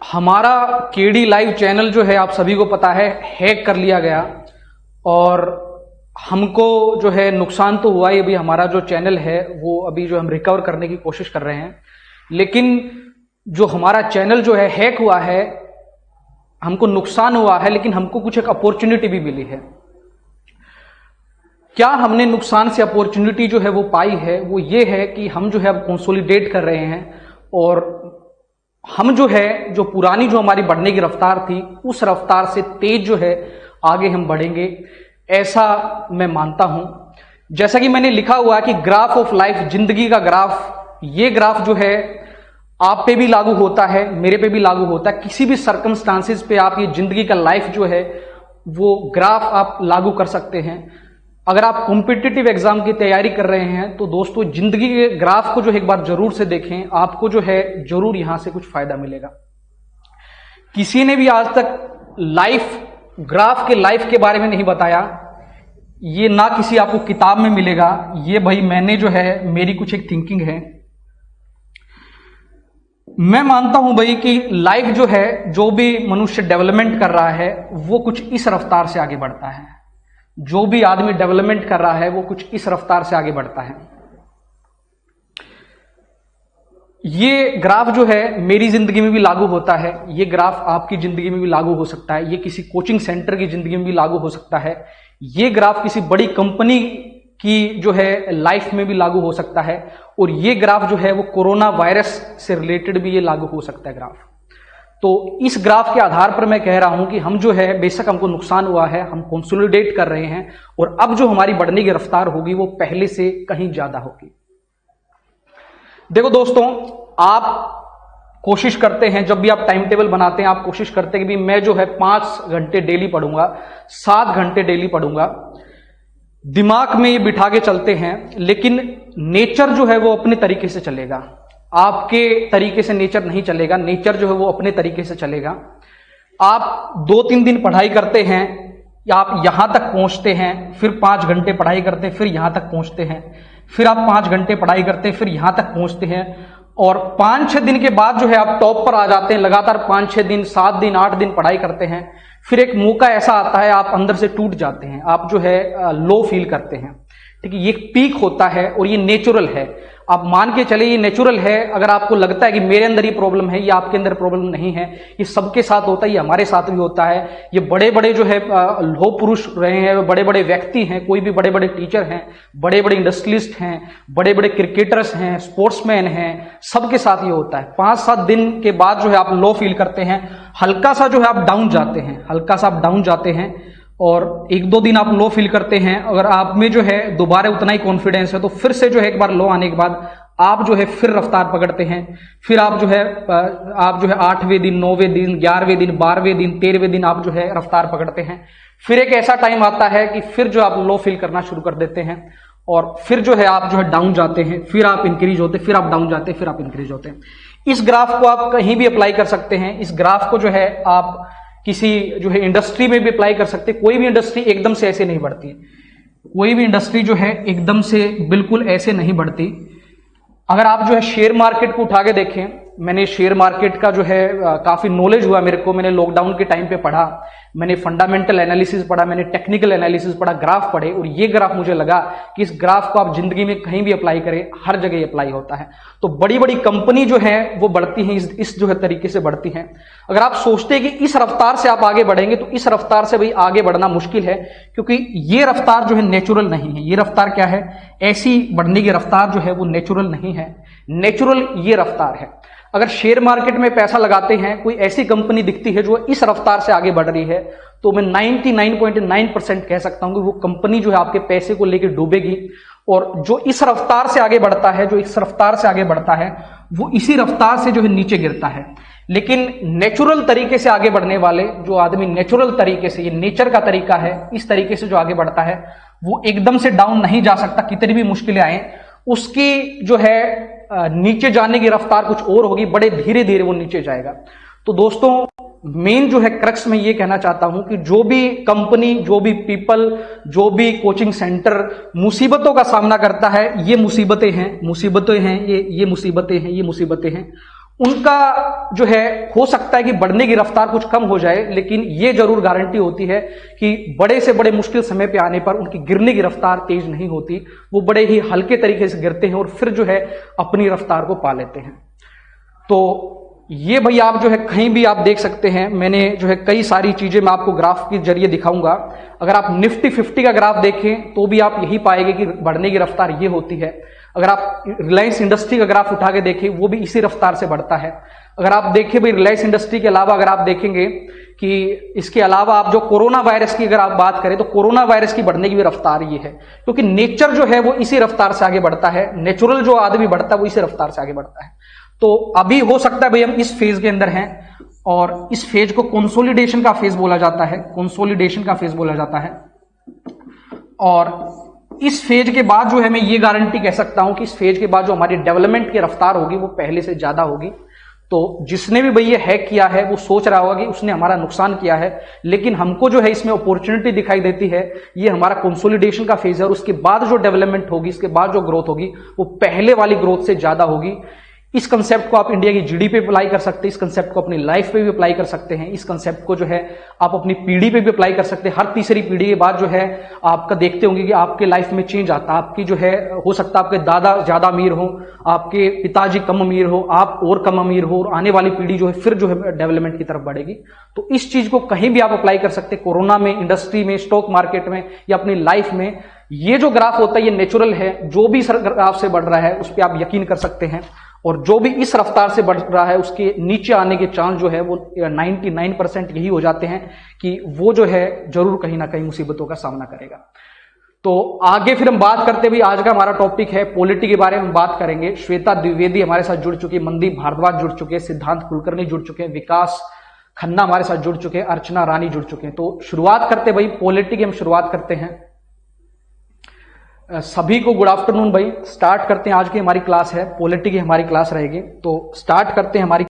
हमारा KD live channel जो है आप सभी को पता है हैक कर लिया गया और हमको जो है नुकसान तो हुआ ही। अभी हमारा जो चैनल है वो अभी जो हम रिकवर करने की कोशिश कर रहे हैं, लेकिन जो हमारा चैनल जो है हैक हुआ है, हमको नुकसान हुआ है, लेकिन हमको कुछ एक अपॉर्चुनिटी भी मिली है। क्या हमने नुकसान से अपॉर्चुनिटी जो है वो पाई है, वो ये है कि हम जो है अब कंसोलिडेट कर रहे हैं और हम जो है जो पुरानी जो हमारी बढ़ने की रफ्तार थी उस रफ्तार से तेज जो है आगे हम बढ़ेंगे, ऐसा मैं मानता हूं। जैसा कि मैंने लिखा हुआ है कि ग्राफ ऑफ लाइफ, जिंदगी का ग्राफ, ये ग्राफ जो है आप पे भी लागू होता है, मेरे पे भी लागू होता है। किसी भी सर्कमस्टांसेस पे आप ये जिंदगी का लाइफ जो है वो ग्राफ आप लागू कर सकते हैं। अगर आप कॉम्पिटिटिव एग्जाम की तैयारी कर रहे हैं तो दोस्तों जिंदगी के ग्राफ को जो एक बार जरूर से देखें, आपको जो है जरूर यहां से कुछ फायदा मिलेगा। किसी ने भी आज तक लाइफ ग्राफ के लाइफ के बारे में नहीं बताया, ये ना किसी आपको किताब में मिलेगा। ये भाई मैंने जो है मेरी कुछ एक थिंकिंग है। मैं मानता हूं भाई कि लाइफ जो है, जो भी मनुष्य डेवलपमेंट कर रहा है वो कुछ इस रफ्तार से आगे बढ़ता है। जो भी आदमी डेवलपमेंट कर रहा है वो कुछ इस रफ्तार से आगे बढ़ता है। ये ग्राफ जो है मेरी जिंदगी में भी लागू होता है, ये ग्राफ आपकी जिंदगी में भी लागू हो सकता है, ये किसी कोचिंग सेंटर की जिंदगी में भी लागू हो सकता है, ये ग्राफ किसी बड़ी कंपनी की जो है लाइफ में भी लागू हो सकता है, और ये ग्राफ जो है वो कोरोना वायरस से रिलेटेड भी ये लागू हो सकता है ग्राफ। तो इस ग्राफ के आधार पर मैं कह रहा हूं कि हम जो है बेशक हमको नुकसान हुआ है, हम कंसोलिडेट कर रहे हैं और अब जो हमारी बढ़ने की रफ्तार होगी वो पहले से कहीं ज्यादा होगी। देखो दोस्तों, आप कोशिश करते हैं, जब भी आप टाइम टेबल बनाते हैं आप कोशिश करते हैं कि मैं जो है 5 घंटे डेली पढ़ूंगा, 7 घंटे डेली पढ़ूंगा, दिमाग में ये बिठा के चलते हैं। लेकिन नेचर जो है वो अपने तरीके से चलेगा, आपके तरीके से नेचर नहीं चलेगा। नेचर जो है वो अपने तरीके से चलेगा। आप 2-3 दिन पढ़ाई करते हैं या आप यहां तक पहुंचते हैं, फिर 5 घंटे पढ़ाई करते हैं, फिर यहां तक पहुंचते हैं, फिर आप 5 घंटे पढ़ाई करते हैं, फिर यहां तक पहुंचते हैं, और 5-6 दिन के बाद जो है आप टॉप पर आ जाते हैं। लगातार 5-6 दिन, 7 दिन, 8 दिन पढ़ाई करते हैं, फिर एक मौका ऐसा आता है आप अंदर से टूट जाते हैं, आप जो है लो फील करते हैं। ठीक है, ये पीक होता है और ये नेचुरल है। आप मान के चले ये नेचुरल है। अगर आपको लगता है कि मेरे अंदर ये प्रॉब्लम है, ये आपके अंदर प्रॉब्लम नहीं है, ये सबके साथ होता है, ये हमारे साथ भी होता है। ये बड़े बड़े जो है लोह पुरुष रहे हैं, बड़े बड़े व्यक्ति हैं, कोई भी बड़े बड़े टीचर हैं, बड़े बड़े इंडस्ट्रियलिस्ट हैं, बड़े बड़े क्रिकेटर्स हैं, स्पोर्ट्समैन हैं, सबके साथ ये होता है। 5-7 दिन के बाद जो है आप लो फील करते हैं, हल्का सा जो है आप डाउन जाते हैं, हल्का सा आप डाउन जाते हैं, और 1-2 दिन आप लो फील करते हैं। अगर आप में जो है दोबारा उतना ही कॉन्फिडेंस है तो फिर से जो है एक बार लो आने के बाद आप जो है फिर रफ्तार पकड़ते हैं। फिर आप जो है 8वें दिन, 9वें दिन, 11वें दिन, 12वें दिन, 13वें दिन आप जो है रफ्तार पकड़ते हैं। फिर एक ऐसा टाइम आता है कि फिर जो आप लो फील करना शुरू कर देते हैं और फिर जो है आप जो है डाउन जाते हैं, फिर आप इंक्रीज होते, फिर आप डाउन जाते, फिर आप इंक्रीज होते हैं। इस ग्राफ को आप कहीं भी अप्लाई कर सकते हैं। इस ग्राफ को जो है आप किसी जो है इंडस्ट्री में भी अप्लाई कर सकते हैं। कोई भी इंडस्ट्री एकदम से ऐसे नहीं बढ़ती, कोई भी इंडस्ट्री जो है एकदम से बिल्कुल ऐसे नहीं बढ़ती। अगर आप जो है शेयर मार्केट को उठा के देखें, मैंने शेयर मार्केट का जो है काफी नॉलेज हुआ मेरे को, मैंने लॉकडाउन के टाइम पे पढ़ा, मैंने फंडामेंटल एनालिसिस पढ़ा, मैंने टेक्निकल एनालिसिस पढ़ा, ग्राफ पढ़े, और ये ग्राफ मुझे लगा कि इस ग्राफ को आप जिंदगी में कहीं भी अप्लाई करें, हर जगह अप्लाई होता है। तो बड़ी बड़ी कंपनी जो है वो बढ़ती हैं, इस जो है तरीके से बढ़ती हैं। अगर आप सोचते हैं कि इस रफ्तार से आप आगे बढ़ेंगे तो इस रफ्तार से भाई आगे बढ़ना मुश्किल है, क्योंकि ये रफ्तार जो है नेचुरल नहीं है। ये रफ्तार क्या है, ऐसी बढ़ने की रफ्तार जो है वो नेचुरल नहीं है। नेचुरल ये रफ्तार है। अगर शेयर मार्केट में पैसा लगाते हैं, कोई ऐसी कंपनी दिखती है जो इस रफ्तार से आगे बढ़ रही है, तो मैं 99.9% कह सकता हूं कि वो कंपनी जो है आपके पैसे को लेकर डूबेगी। और जो इस रफ्तार से आगे बढ़ता है, जो इस रफ्तार से आगे बढ़ता है, वो इसी रफ्तार से जो है नीचे गिरता है। लेकिन नेचुरल तरीके से आगे बढ़ने वाले जो आदमी नेचुरल तरीके से, ये नेचर का तरीका है, इस तरीके से जो आगे बढ़ता है वो एकदम से डाउन नहीं जा सकता। कितनी भी मुश्किलें आए, उसकी जो है नीचे जाने की रफ्तार कुछ और होगी, बड़े धीरे धीरे वो नीचे जाएगा। तो दोस्तों मेन जो है क्रक्स में ये कहना चाहता हूं कि जो भी कंपनी, जो भी पीपल, जो भी कोचिंग सेंटर मुसीबतों का सामना करता है, ये मुसीबतें हैं, ये मुसीबतें हैं, ये मुसीबतें हैं, उनका जो है हो सकता है कि बढ़ने की रफ्तार कुछ कम हो जाए, लेकिन ये जरूर गारंटी होती है कि बड़े से बड़े मुश्किल समय पे आने पर उनकी गिरने की रफ्तार तेज नहीं होती, वो बड़े ही हल्के तरीके से गिरते हैं और फिर जो है अपनी रफ्तार को पा लेते हैं। तो ये भाई आप जो है कहीं भी आप देख सकते हैं, मैंने जो है कई सारी चीजें मैं आपको ग्राफ के जरिए दिखाऊंगा। अगर आप निफ्टी 50 का ग्राफ देखें तो भी आप यही पाएंगे कि बढ़ने की रफ्तार ये होती है। अगर आप रिलायंस इंडस्ट्री का ग्राफ उठा के देखें वो भी इसी रफ्तार से बढ़ता है। अगर आप देखें भाई रिलायंस इंडस्ट्री के अलावा अगर आप देखेंगे कि इसके अलावा आप जो कोरोना वायरस की अगर आप बात करें तो कोरोना वायरस की बढ़ने की भी रफ्तार ये है, क्योंकि नेचर जो है वो इसी रफ्तार से आगे बढ़ता है, नेचुरल जो आदमी बढ़ता है वो इसी रफ्तार से आगे बढ़ता है। तो अभी हो सकता है भाई हम इस फेज के अंदर हैं और इस फेज को कंसोलिडेशन का फेज बोला जाता है, कंसोलिडेशन का फेज बोला जाता है। और इस फेज के बाद जो है मैं ये गारंटी कह सकता हूं कि इस फेज के बाद जो हमारी डेवलपमेंट की रफ्तार होगी वो पहले से ज्यादा होगी। तो जिसने भी भाई ये हैक किया है वो सोच रहा होगा कि उसने हमारा नुकसान किया है, लेकिन हमको जो है इसमें अपॉर्चुनिटी दिखाई देती है। ये हमारा कंसोलिडेशन का फेज है और उसके बाद जो डेवलपमेंट होगी, इसके बाद जो ग्रोथ होगी वो पहले वाली ग्रोथ से ज्यादा होगी। इस कंसेप्ट को आप इंडिया की जीडीपी पे अप्लाई कर सकते हैं, इस कंसेप्ट को अपनी लाइफ पे भी अप्लाई कर सकते हैं, इस कंसेप्ट को जो है आप अपनी पीढ़ी पे भी अप्लाई कर सकते हैं। हर तीसरी पीढ़ी के बाद जो है आपका देखते होंगे कि आपके लाइफ में चेंज आता है। आपकी जो है हो सकता है आपके दादा ज्यादा अमीर हो, आपके पिताजी कम अमीर हो, आप और कम अमीर हो, और आने वाली पीढ़ी जो है फिर जो है डेवलपमेंट की तरफ बढ़ेगी। तो इस चीज को कहीं भी आप अप्लाई कर सकते हैं, कोरोना में, इंडस्ट्री में, स्टॉक मार्केट में या अपनी लाइफ में। ये जो ग्राफ होता है ये नेचुरल है, जो भी ग्राफ से बढ़ रहा है उस पर आप यकीन कर सकते हैं, और जो भी इस रफ्तार से बढ़ रहा है उसके नीचे आने के चांस जो है वो 99% यही हो जाते हैं कि वो जो है जरूर कहीं ना कहीं मुसीबतों का सामना करेगा। तो आगे फिर हम बात करते हुए, आज का हमारा टॉपिक है पॉलिटी के बारे में बात करेंगे। श्वेता द्विवेदी हमारे साथ जुड़ चुकी है, मनदीप भारद्वाज जुड़ चुके हैं, सिद्धांत कुलकर्णी जुड़ चुके हैं, विकास खन्ना हमारे साथ जुड़ चुके हैं, अर्चना रानी जुड़ चुके हैं। तो शुरुआत करते भाई पॉलिटी की, हम शुरुआत करते हैं। सभी को गुड आफ्टरनून भाई। स्टार्ट करते हैं, आज की हमारी क्लास है पॉलिटी की हमारी क्लास रहेगी। तो स्टार्ट करते हैं हमारी